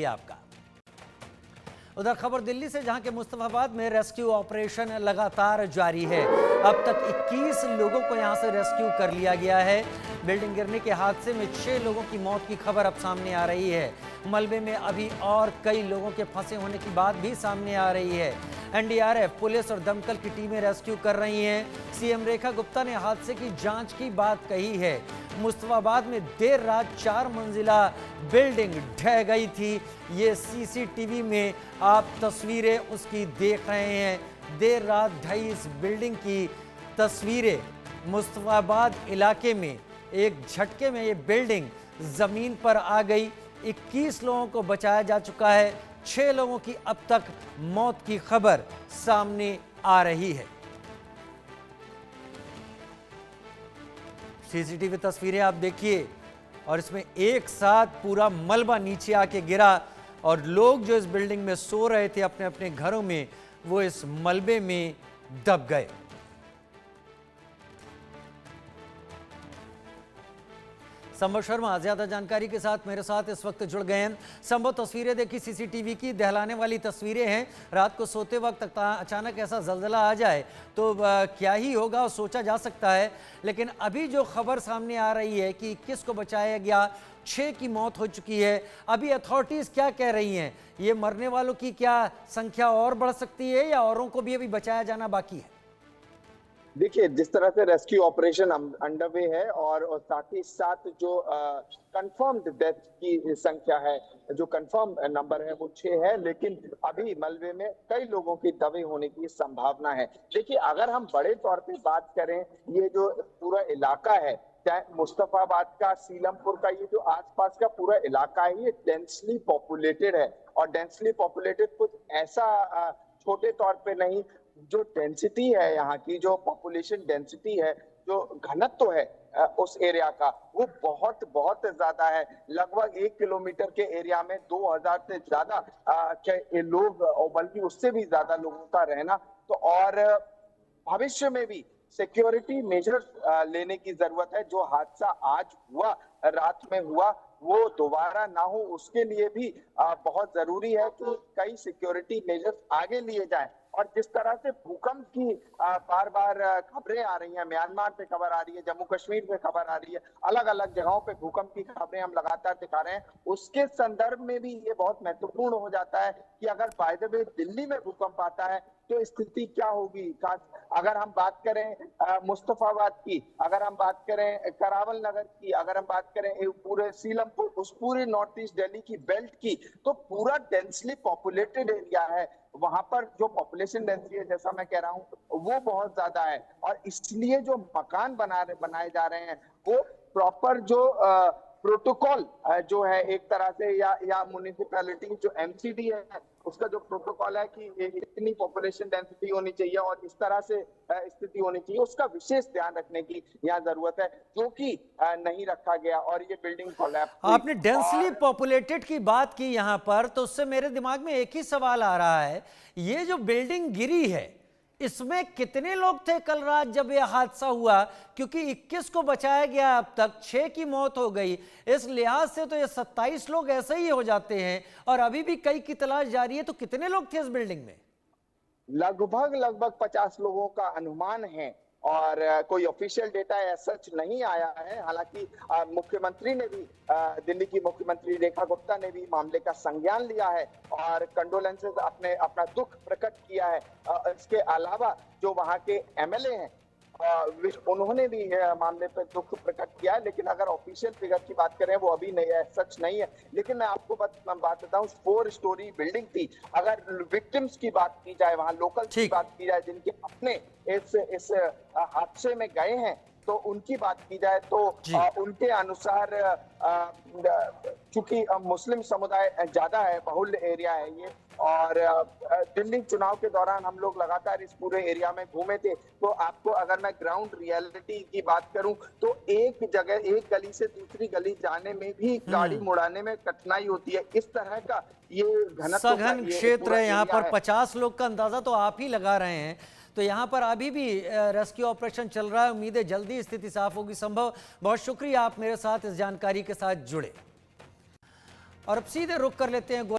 आपका। उधर खबर दिल्ली से, जहां के मुस्तफाबाद में रेस्क्यू ऑपरेशन लगातार जारी है। अब तक 21 लोगों को यहां से रेस्क्यू कर लिया गया है। बिल्डिंग गिरने के हादसे में 6 लोगों की मौत की खबर अब सामने आ रही है। मलबे में अभी और कई लोगों के फंसे होने की बात भी सामने आ रही है। एनडीआरएफ, पुलिस और दमकल की टीमें रेस्क्यू कर रही हैं। सीएम रेखा गुप्ता ने हादसे की जांच की बात कही है। मुस्तफाबाद में देर रात 4 मंजिला बिल्डिंग ढह गई थी। ये सीसीटीवी में आप तस्वीरें उसकी देख रहे हैं। देर रात ढही इस बिल्डिंग की तस्वीरें। मुस्तफाबाद इलाके में एक झटके में ये बिल्डिंग जमीन पर आ गई। 21 लोगों को बचाया जा चुका है। 6 लोगों की अब तक मौत की खबर सामने आ रही है। सीसीटीवी तस्वीरें आप देखिए, और इसमें एक साथ पूरा मलबा नीचे आके गिरा और लोग जो इस बिल्डिंग में सो रहे थे अपने अपने घरों में, वो इस मलबे में दब गए। संभव शर्मा ज्यादा जानकारी के साथ मेरे साथ इस वक्त जुड़ गए हैं। संभव, तस्वीरें देखी सीसीटीवी की, दहलाने वाली तस्वीरें हैं। रात को सोते वक्त अचानक ऐसा जल्जला आ जाए तो क्या ही होगा सोचा जा सकता है। लेकिन अभी जो खबर सामने आ रही है कि 21 को बचाया गया, 6 की मौत हो चुकी है। अभी अथॉरिटीज क्या कह रही हैं? ये मरने वालों की क्या संख्या और बढ़ सकती है या औरों को भी अभी बचाया जाना बाकी है? देखिए, जिस तरह से रेस्क्यू ऑपरेशन अंडरवे है और साथ ही साथ जो कंफर्म्ड डेथ की संख्या है, जो कंफर्म नंबर है वो 6 है, लेकिन अभी मलबे में कई लोगों की दबे होने की संभावना है। देखिए, अगर हम बड़े तौर पे बात करें, ये जो पूरा इलाका है, चाहे मुस्तफाबाद का, सीलमपुर का, ये जो आसपास का पूरा इलाका है, ये डेंसली पॉपुलेटेड है। और डेंसली पॉपुलेटेड कुछ ऐसा छोटे तौर पे नहीं, जो डेंसिटी है यहाँ की, जो पॉपुलेशन डेंसिटी है, जो घनत्व है उस एरिया का, वो बहुत बहुत ज्यादा है। लगभग 1 किलोमीटर के एरिया में 2000 से ज्यादा लोग, बल्कि उससे भी ज्यादा लोगों का रहना। तो और भविष्य में भी सिक्योरिटी मेजर्स लेने की जरूरत है। जो हादसा आज हुआ, रात में हुआ, वो दोबारा ना हो, उसके लिए भी बहुत जरूरी है कि कई सिक्योरिटी मेजर्स आगे लिए जाएं। और जिस तरह से भूकंप की बार बार खबरें आ रही हैं, म्यांमार से खबर आ रही है, जम्मू कश्मीर से खबर आ रही है, अलग अलग जगहों पे भूकंप की खबरें हम लगातार दिखा रहे हैं, उसके संदर्भ में भी ये बहुत महत्वपूर्ण हो जाता है कि अगर बाय द वे दिल्ली में भूकंप आता है तो स्थिति क्या होगी। अगर हम बात करें मुस्तफाबाद की, अगर हम बात करें करावल नगर की, अगर हम बात करें पूरे सीलमपुर, उस पूरे नॉर्थ ईस्ट दिल्ली की बेल्ट की, तो पूरा डेंसली पॉपुलेटेड एरिया है। वहां पर जो पॉपुलेशन डेंसिटी है, जैसा मैं कह रहा हूँ, वो बहुत ज्यादा है। और इसलिए जो मकान बनाए जा रहे हैं, वो प्रॉपर जो प्रोटोकॉल जो है एक तरह से, या म्युनिसिपैलिटी जो एमसीडी है, उसका जो प्रोटोकॉल है कि इतनी पॉपुलेशन डेंसिटी होनी चाहिए और इस तरह से स्थिति होनी चाहिए, उसका विशेष ध्यान रखने की यहाँ जरूरत है, जो कि नहीं रखा गया और ये बिल्डिंग कोलैप्स हुई। आपने डेंसली पॉपुलेटेड की बात की यहाँ पर, तो उससे मेरे दिमाग में एक ही सवाल आ रहा है। ये जो बिल्डिंग गिरी है, इसमें कितने लोग थे कल रात जब यह हादसा हुआ? क्योंकि 21 को बचाया गया, अब तक 6 की मौत हो गई। इस लिहाज से तो ये 27 लोग ऐसे ही हो जाते हैं, और अभी भी कई की तलाश जारी है। तो कितने लोग थे इस बिल्डिंग में? लगभग 50 लोगों का अनुमान है, और कोई ऑफिशियल डेटा सच नहीं आया है। हालांकि मुख्यमंत्री ने भी, दिल्ली की मुख्यमंत्री रेखा गुप्ता ने भी मामले का संज्ञान लिया है और कंडोलेंसेस, अपना दुख प्रकट किया है। इसके अलावा जो वहां के एमएलए हैं, उन्होंने भी मामले पर दुख प्रकट किया है। लेकिन अगर ऑफिशियल फिगर की बात करें, वो अभी नहीं है, सच नहीं है। लेकिन मैं आपको बात बताऊं, 4 स्टोरी बिल्डिंग थी। अगर विक्टिम्स की बात की जाए, वहां लोकल की बात की जाए, जिनके अपने इस हादसे में गए हैं, तो उनकी बात की जाए तो उनके अनुसार, चूंकि मुस्लिम समुदाय ज्यादा है, बहुल एरिया है ये, और दिल्ली चुनाव के दौरान हम लोग लगातार इस पूरे एरिया में घूमे थे। तो आपको अगर मैं ग्राउंड रियलिटी की बात करूं, तो एक जगह, एक गली से दूसरी गली जाने में भी गाड़ी मुड़ाने में कठिनाई होती है। इस तरह का ये सघन क्षेत्र है। यहाँ पर 50 लोग का अंदाजा तो आप ही लगा रहे हैं। तो यहाँ पर अभी भी रेस्क्यू ऑपरेशन चल रहा है। उम्मीद है जल्दी स्थिति साफ होगी। संभव, बहुत शुक्रिया, आप मेरे साथ इस जानकारी के साथ जुड़े। और अब सीधे रुक कर लेते हैं